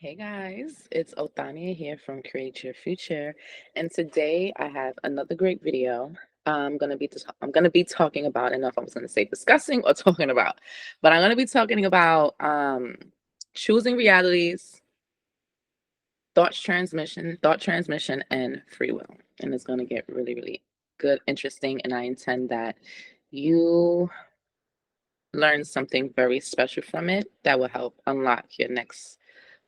Hey guys, it's Othania here from Create Your Future, and today I have another great video. I'm gonna be talking about, enough I was gonna say discussing or talking about, but I'm gonna be talking about choosing realities, thought transmission, and free will. And it's gonna get really, really good, interesting, and I intend that you learn something very special from it that will help unlock your next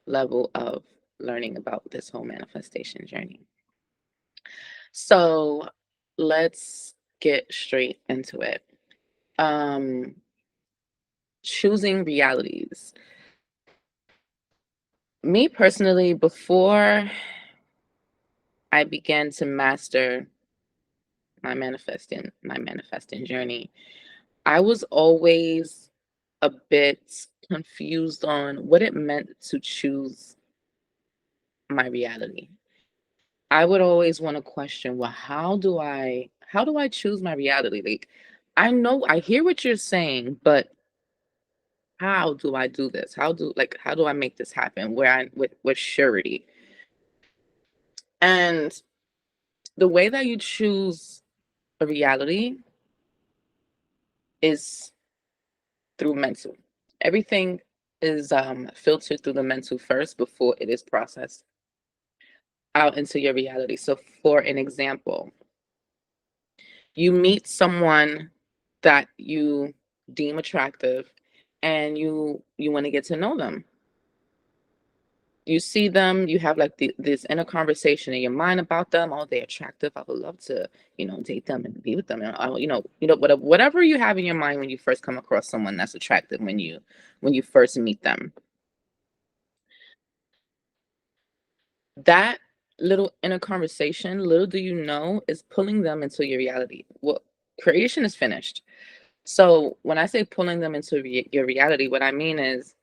level of learning about this whole manifestation journey. So let's get straight into it. Um, choosing realities. Me personally, before I began to master my manifesting journey, I was always a bit confused on what it meant to choose my reality. I would always want to question, well, how do I choose my reality? Like, I know I hear what you're saying, but how do I do this? How do I make this happen where I with surety? And the way that you choose a reality is through mental. Everything is filtered through the mental first before it is processed out into your reality. So for an example, you meet someone that you deem attractive and you want to get to know them. You see them, you have like this inner conversation in your mind about them. Oh, they're attractive. I would love to, date them and be with them. And whatever you have in your mind when you first come across someone that's attractive, when you first meet them. That little inner conversation, little do you know, is pulling them into your reality. Well, creation is finished. So when I say pulling them into your reality, what I mean is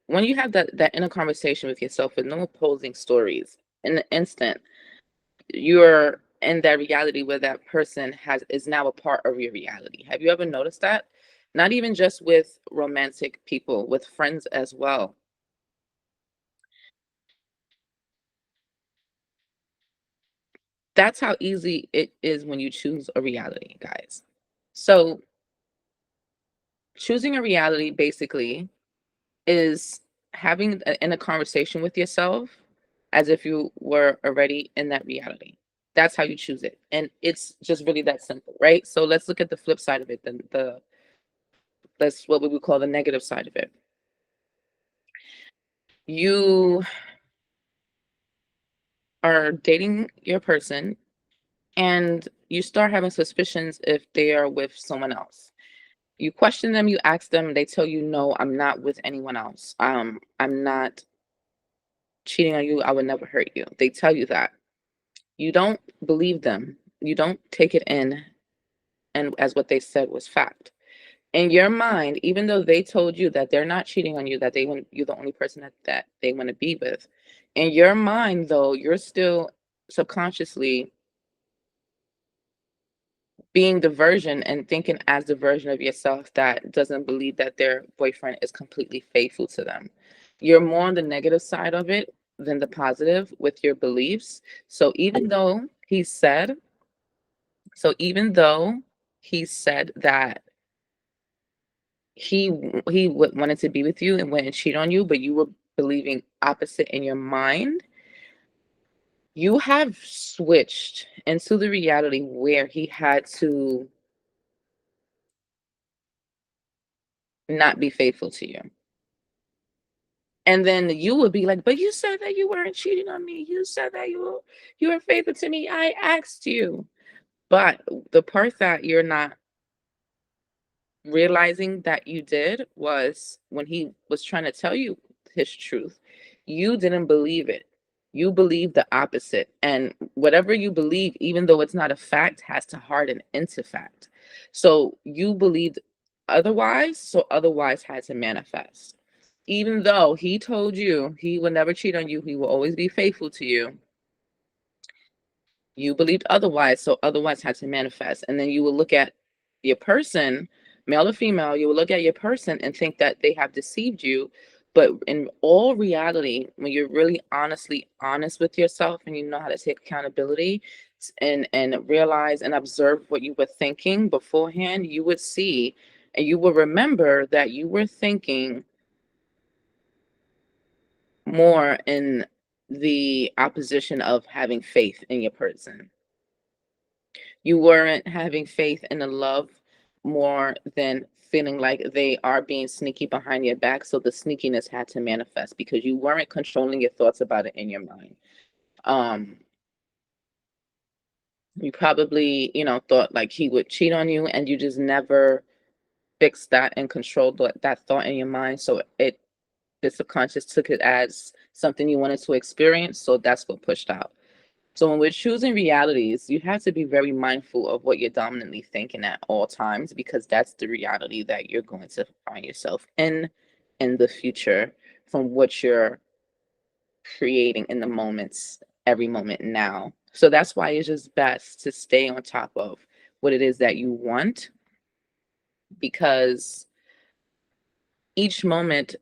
when you have that inner conversation with yourself with no opposing stories, in the instant you're in that reality where that person has is now a part of your reality. Have you ever noticed that? Not even just with romantic people, with friends as well. That's how easy it is when you choose a reality, guys. So choosing a reality basically is having in a conversation with yourself as if you were already in that reality. That's how you choose it. And it's just really that simple, right? So let's look at the flip side of it, then that's what we would call the negative side of it. You are dating your person and you start having suspicions if they are with someone else. You question them, you ask them, they tell you, no, I'm not with anyone else. I'm not cheating on you. I would never hurt you. They tell you that. You don't believe them. You don't take it in and as what they said was fact. In your mind, even though they told you that they're not cheating on you, that you're the only person that they want to be with, in your mind, though, you're still subconsciously being the version and thinking as the version of yourself that doesn't believe that their boyfriend is completely faithful to them. You're more on the negative side of it than the positive with your beliefs. So even though he said that wanted to be with you and wouldn't cheat on you, but you were believing opposite in your mind, you have switched into the reality where he had to not be faithful to you. And then you would be like, but you said that you weren't cheating on me. You said that you were faithful to me. I asked you. But the part that you're not realizing that you did was when he was trying to tell you his truth, you didn't believe it. You believe the opposite. And whatever you believe, even though it's not a fact, has to harden into fact. So you believed otherwise, so otherwise had to manifest. Even though he told you he would never cheat on you, he will always be faithful to you, you believed otherwise, so otherwise had to manifest. And then you will look at your person, male or female, you will look at your person and think that they have deceived you, But in all reality, when you're really honestly honest with yourself and you know how to take accountability and realize and observe what you were thinking beforehand, you would see and you will remember that you were thinking more in the opposition of having faith in your person. You weren't having faith in the love more than feeling like they are being sneaky behind your back. So the sneakiness had to manifest because you weren't controlling your thoughts about it in your mind. Um, you probably, thought like he would cheat on you and you just never fixed that and controlled that thought in your mind. So the subconscious took it as something you wanted to experience. So that's what pushed out. So when we're choosing realities, you have to be very mindful of what you're dominantly thinking at all times because that's the reality that you're going to find yourself in the future from what you're creating in the moments, every moment now. So that's why it's just best to stay on top of what it is that you want because each moment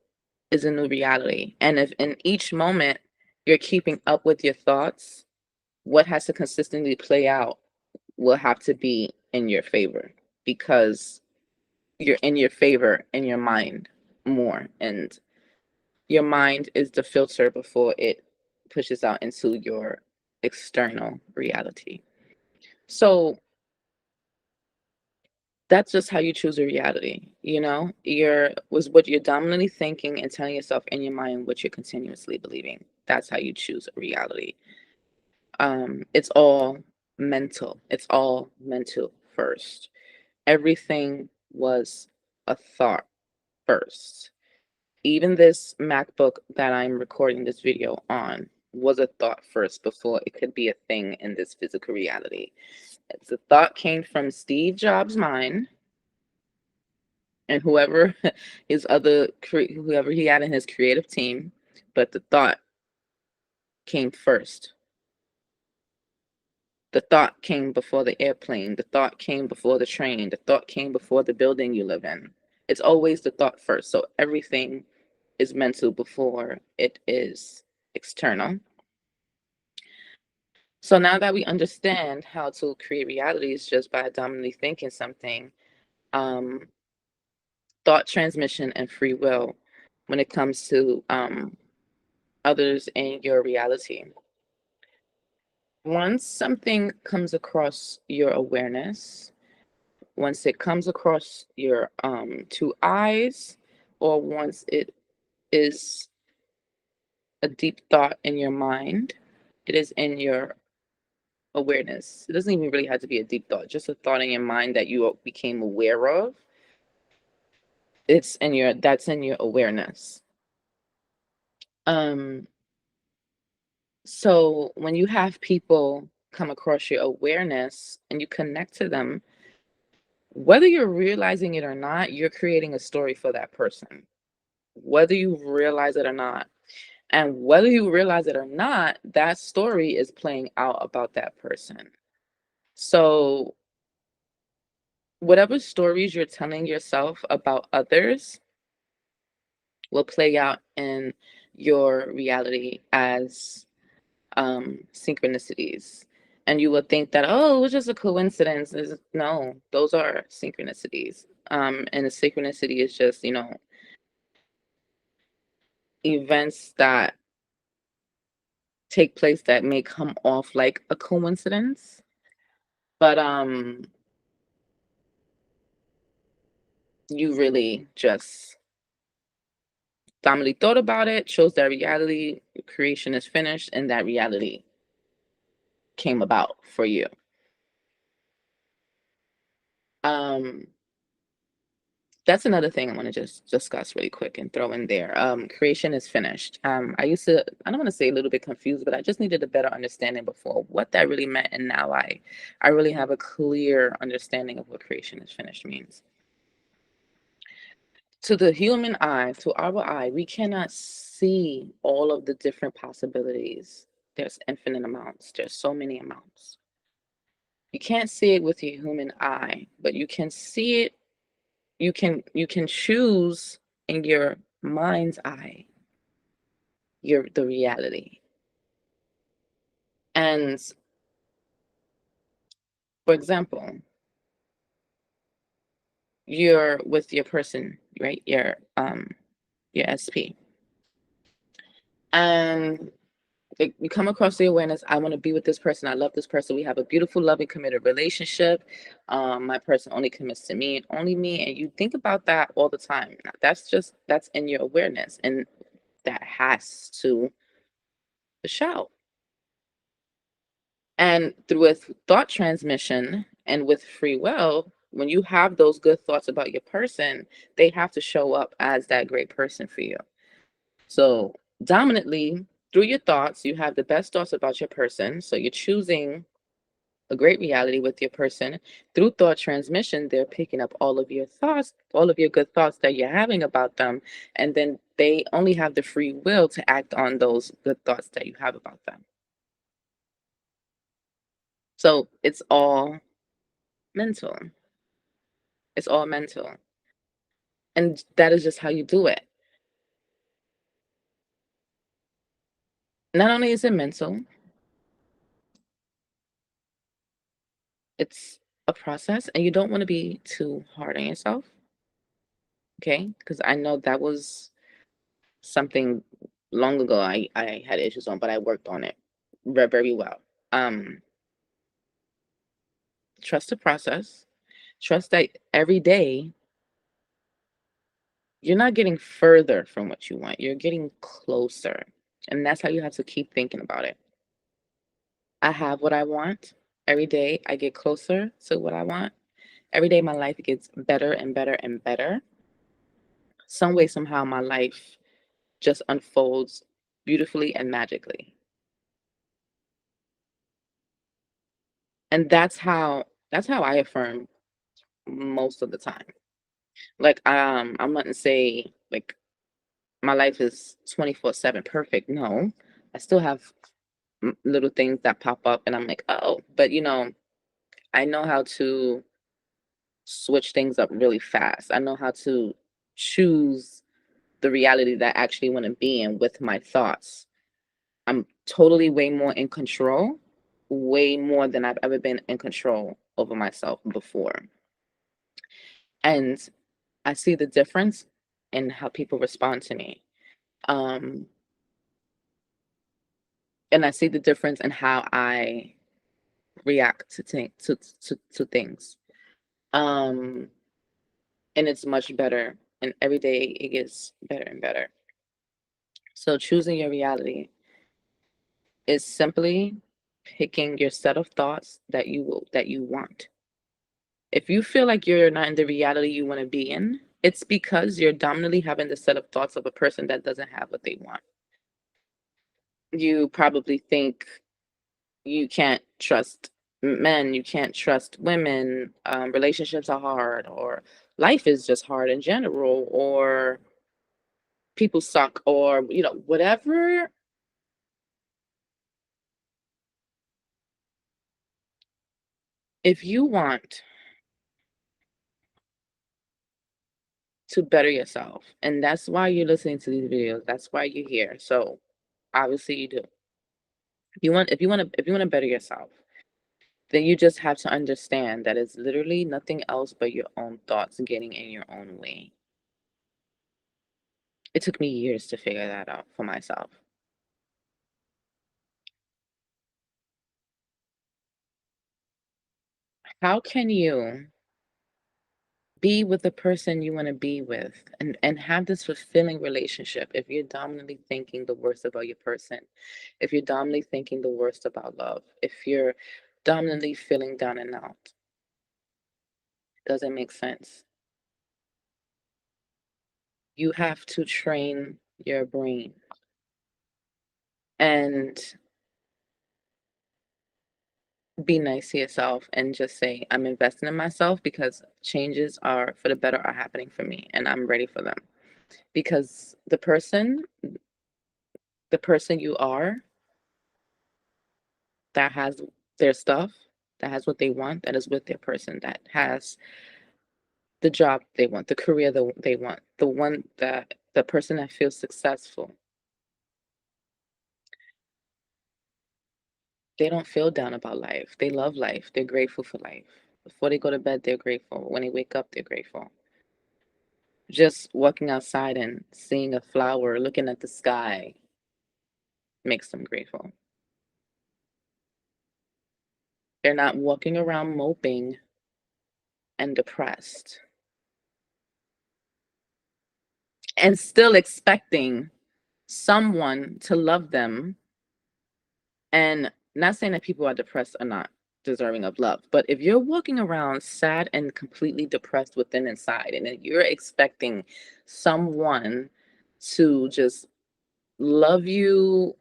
is a new reality. And if in each moment you're keeping up with your thoughts, what has to consistently play out will have to be in your favor because you're in your favor in your mind more. And your mind is the filter before it pushes out into your external reality. So that's just how you choose a reality, was what you're dominantly thinking and telling yourself in your mind what you're continuously believing. That's how you choose a reality. It's all mental. It's all mental first. Everything was a thought first. Even this MacBook that I'm recording this video on was a thought first before it could be a thing in this physical reality. The thought came from Steve Jobs' mind and whoever whoever he had in his creative team, but the thought came first. The thought came before the airplane. The thought came before the train. The thought came before the building you live in. It's always the thought first. So everything is mental before it is external. So now that we understand how to create realities just by dominantly thinking something, um, thought transmission and free will when it comes to others in your reality. Once something comes across your awareness, once it comes across your two eyes, or once it is a deep thought in your mind, it is in your awareness. It doesn't even really have to be a deep thought, just a thought in your mind that you became aware of. That's in your awareness. Um, so when you have people come across your awareness and you connect to them, whether you're realizing it or not, you're creating a story for that person, whether you realize it or not. And whether you realize it or not, that story is playing out about that person. So, whatever stories you're telling yourself about others will play out in your reality as synchronicities. And you will think that, oh, it was just a coincidence. No, those are synchronicities. And a synchronicity is just, events that take place that may come off like a coincidence. But you really just dominantly thought about it, chose that reality, creation is finished, and that reality came about for you. Um, that's another thing I want to just discuss really quick and throw in there. Creation is finished. I don't want to say a little bit confused, but I just needed a better understanding before what that really meant. And now I really have a clear understanding of what creation is finished means. To the human eye, to our eye, we cannot see all of the different possibilities. There's infinite amounts. There's so many amounts. You can't see it with your human eye, but you can see it. You can choose in your mind's eye, you're the reality. And for example, you're with your person, right? Your SP. And you come across the awareness, I want to be with this person. I love this person. We have a beautiful, loving, committed relationship. My person only commits to me and only me. And you think about that all the time. Now, that's in your awareness. And that has to show. And through with thought transmission and with free will, when you have those good thoughts about your person, they have to show up as that great person for you. So, dominantly, through your thoughts, you have the best thoughts about your person. So, you're choosing a great reality with your person. Through thought transmission, they're picking up all of your thoughts, all of your good thoughts that you're having about them. And then they only have the free will to act on those good thoughts that you have about them. So, it's all mental. It's all mental. And that is just how you do it. Not only is it mental, it's a process, and you don't want to be too hard on yourself. Okay? Because I know that was something long ago I had issues on, but I worked on it very, very well. Um, Trust the process. Trust that every day you're not getting further from what you want. You're getting closer. And that's how you have to keep thinking about it. I have what I want. Every day I get closer to what I want. Every day my life gets better and better and better. Some way, somehow, my life just unfolds beautifully and magically. And that's how I affirm most of the time. Like, I'm not gonna say like my life is 24/7 perfect. No, I still have little things that pop up, and I'm like, oh, but I know how to switch things up really fast. I know how to choose the reality that I actually want to be in with my thoughts. I'm totally way more in control, way more than I've ever been in control over myself before. And I see the difference in how people respond to me. Um, and I see the difference in how I react to things. Um, and it's much better. And every day it gets better and better. So choosing your reality is simply picking your set of thoughts that you want. If you feel like you're not in the reality you want to be in, it's because you're dominantly having the set of thoughts of a person that doesn't have what they want. You probably think you can't trust men, you can't trust women, relationships are hard, or life is just hard in general, or people suck, or whatever. If you want to better yourself, and that's why you're listening to these videos, that's why you're here. So obviously you do. If you want to better yourself, then you just have to understand that it's literally nothing else but your own thoughts getting in your own way. It took me years to figure that out for myself. How can you be with the person you want to be with and have this fulfilling relationship if you're dominantly thinking the worst about your person, if you're dominantly thinking the worst about love, if you're dominantly feeling down and out? Doesn't make sense. You have to train your brain and be nice to yourself and just say, I'm investing in myself because changes are for the better are happening for me and I'm ready for them. Because the person you are that has their stuff, that has what they want, that is with their person, that has the job they want, the career that they want, the one that the person that feels successful, they don't feel down about life. They love life. They're grateful for life. Before they go to bed, they're grateful. When they wake up, they're grateful. Just walking outside and seeing a flower, looking at the sky makes them grateful. They're not walking around moping and depressed and still expecting someone to love them. And not saying that people are depressed are not deserving of love, but if you're walking around sad and completely depressed within inside, and then you're expecting someone to just love you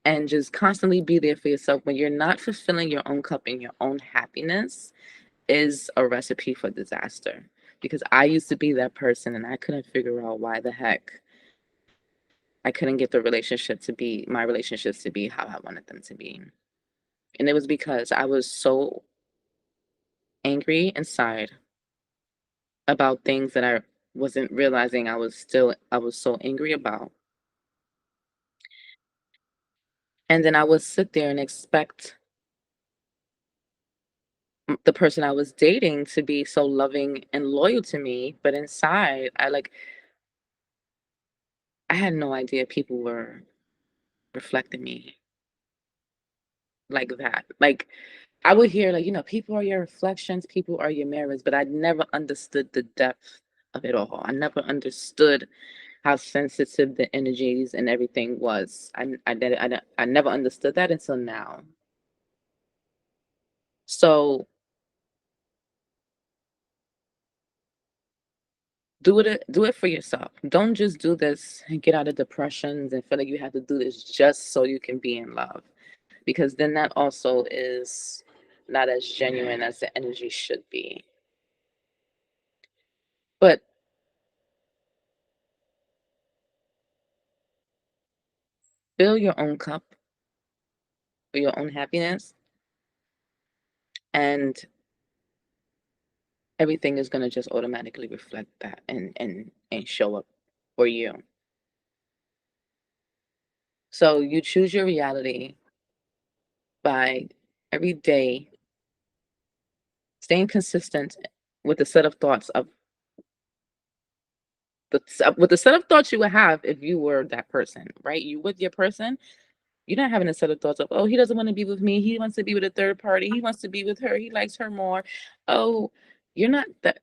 and just constantly be there for yourself when you're not fulfilling your own cup and your own happiness, is a recipe for disaster. Because I used to be that person and I couldn't figure out why the heck I couldn't get my relationships to be how I wanted them to be. And it was because I was so angry inside about things that I wasn't realizing I was so angry about. And then I would sit there and expect the person I was dating to be so loving and loyal to me, but inside I had no idea people were reflecting me like that. Like I would hear people are your reflections, people are your mirrors, but I never understood the depth of it all. I never understood how sensitive the energies and everything was. I never understood that until now. So do it for yourself. Don't just do this and get out of depressions and feel like you have to do this just so you can be in love. Because then that also is not as genuine as the energy should be. But fill your own cup for your own happiness, and everything is going to just automatically reflect that and show up for you. So you choose your reality by every day staying consistent with the set of thoughts of with the set of thoughts you would have if you were that person, right? You with your person, you're not having a set of thoughts of, oh, he doesn't want to be with me, he wants to be with a third party, he wants to be with her, he likes her more. Oh, you're not that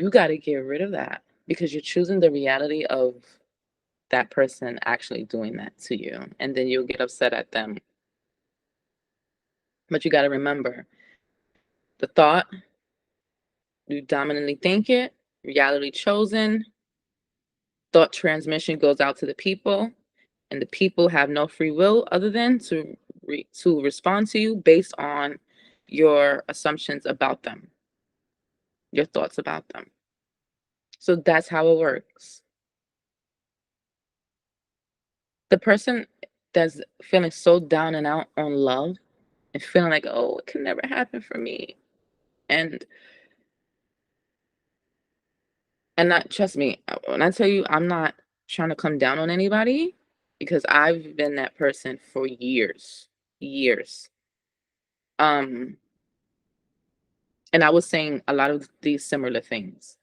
you got to get rid of that because you're choosing the reality of that person actually doing that to you, and then you'll get upset at them. But you got to remember the thought, you dominantly think it, reality chosen, thought transmission goes out to the people, and the people have no free will other than to respond to you based on your assumptions about them, your thoughts about them. So that's how it works. The person that's feeling so down and out on love and feeling like, oh, it can never happen for me. And not trust me, when I tell you I'm not trying to come down on anybody because I've been that person for years, years. Um, and I was saying a lot of these similar things.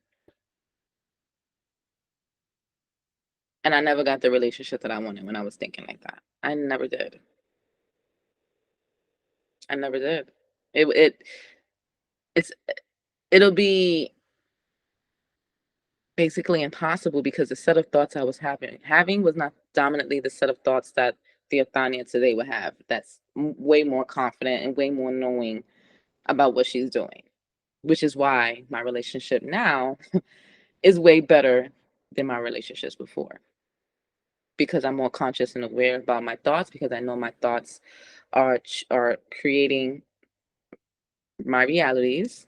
And I never got the relationship that I wanted when I was thinking like that. I never did. I never did. It it's it'll be basically impossible because the set of thoughts I was having was not dominantly the set of thoughts that the Othania today would have. That's way more confident and way more knowing about what she's doing, which is why my relationship now is way better than my relationships before because I'm more conscious and aware about my thoughts because I know my thoughts are creating my realities.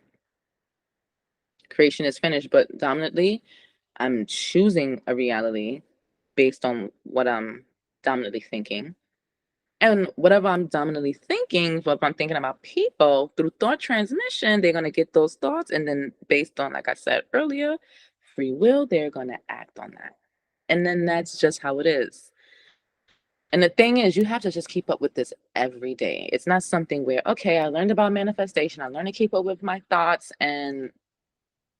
Creation is finished, but dominantly, I'm choosing a reality based on what I'm dominantly thinking. And whatever I'm dominantly thinking, if I'm thinking about people through thought transmission, they're going to get those thoughts. And then, based on, like I said earlier, free will, they're going to act on that. And then that's just how it is. And the thing is, you have to just keep up with this every day. It's not something where, okay, I learned about manifestation. I learned to keep up with my thoughts, and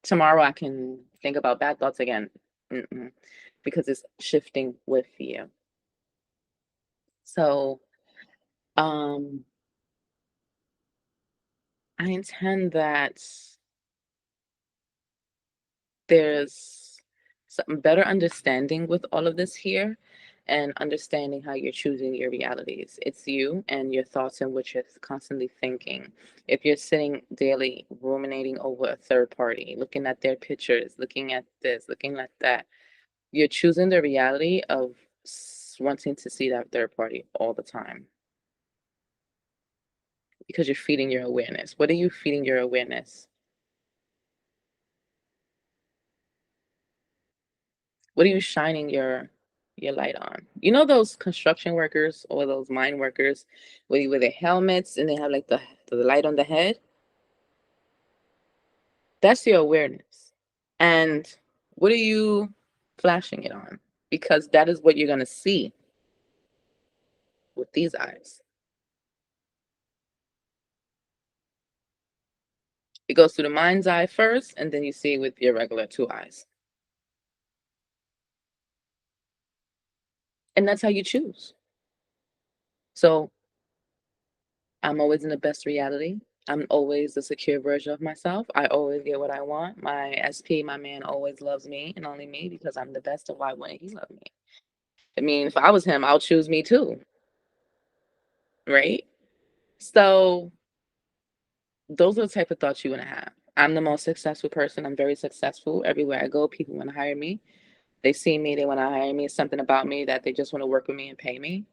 tomorrow I can think about bad thoughts again. Mm-mm. Because it's shifting with you. So, um, I intend that there's some better understanding with all of this here and understanding how you're choosing your realities. It's you and your thoughts and what you're constantly thinking. If you're sitting daily ruminating over a third party, looking at their pictures, looking at this, looking at that, you're choosing the reality of wanting to see that third party all the time because you're feeding your awareness. What are you feeding your awareness? What are you shining your light on? You know those construction workers or those mine workers where you wear their helmets and they have like the light on the head? That's your awareness. And what are you flashing it on? Because that is what you're gonna see with these eyes. It goes through the mind's eye first, and then you see it with your regular two eyes. And that's how you choose. So I'm always in the best reality. I'm always the secure version of myself. I always get what I want. My SP, my man, always loves me and only me because I'm the best. And why wouldn't he love me? I mean, if I was him, I'll choose me too, right? So those are the type of thoughts you want to have. I'm the most successful person. I'm very successful. Everywhere I go, people want to hire me. They see me, they want to hire me. It's something about me that they just want to work with me and pay me.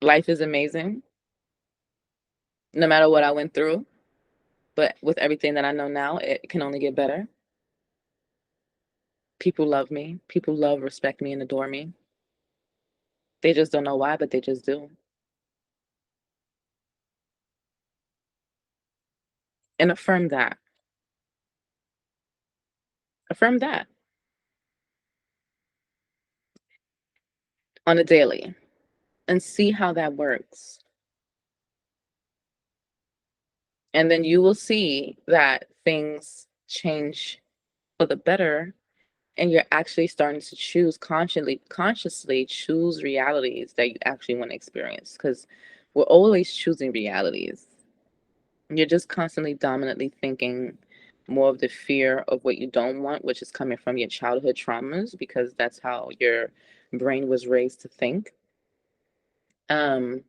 Life is amazing, no matter what I went through. But with everything that I know now, it can only get better. People love me. People love, respect me, and adore me. They just don't know why, but they just do. And affirm that. Affirm that on a daily and see how that works. And then you will see that things change for the better and you're actually starting to choose consciously choose realities that you actually want to experience because we're always choosing realities. You're just constantly dominantly thinking more of the fear of what you don't want, which is coming from your childhood traumas, because that's how your brain was raised to think. Um,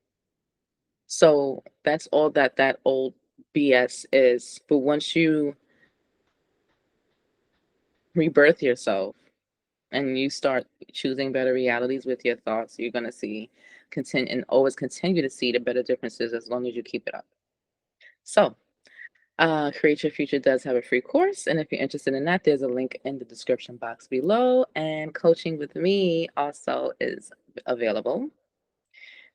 so that's all that old BS is. But once you rebirth yourself and you start choosing better realities with your thoughts, you're gonna see continue and always continue to see the better differences as long as you keep it up. So Create Your Future does have a free course, and if you're interested in that, there's a link in the description box below. And coaching with me also is available,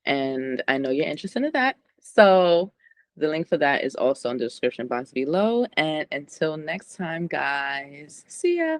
and I know you're interested in that. So the link for that is also in the description box below. And until next time, guys, see ya.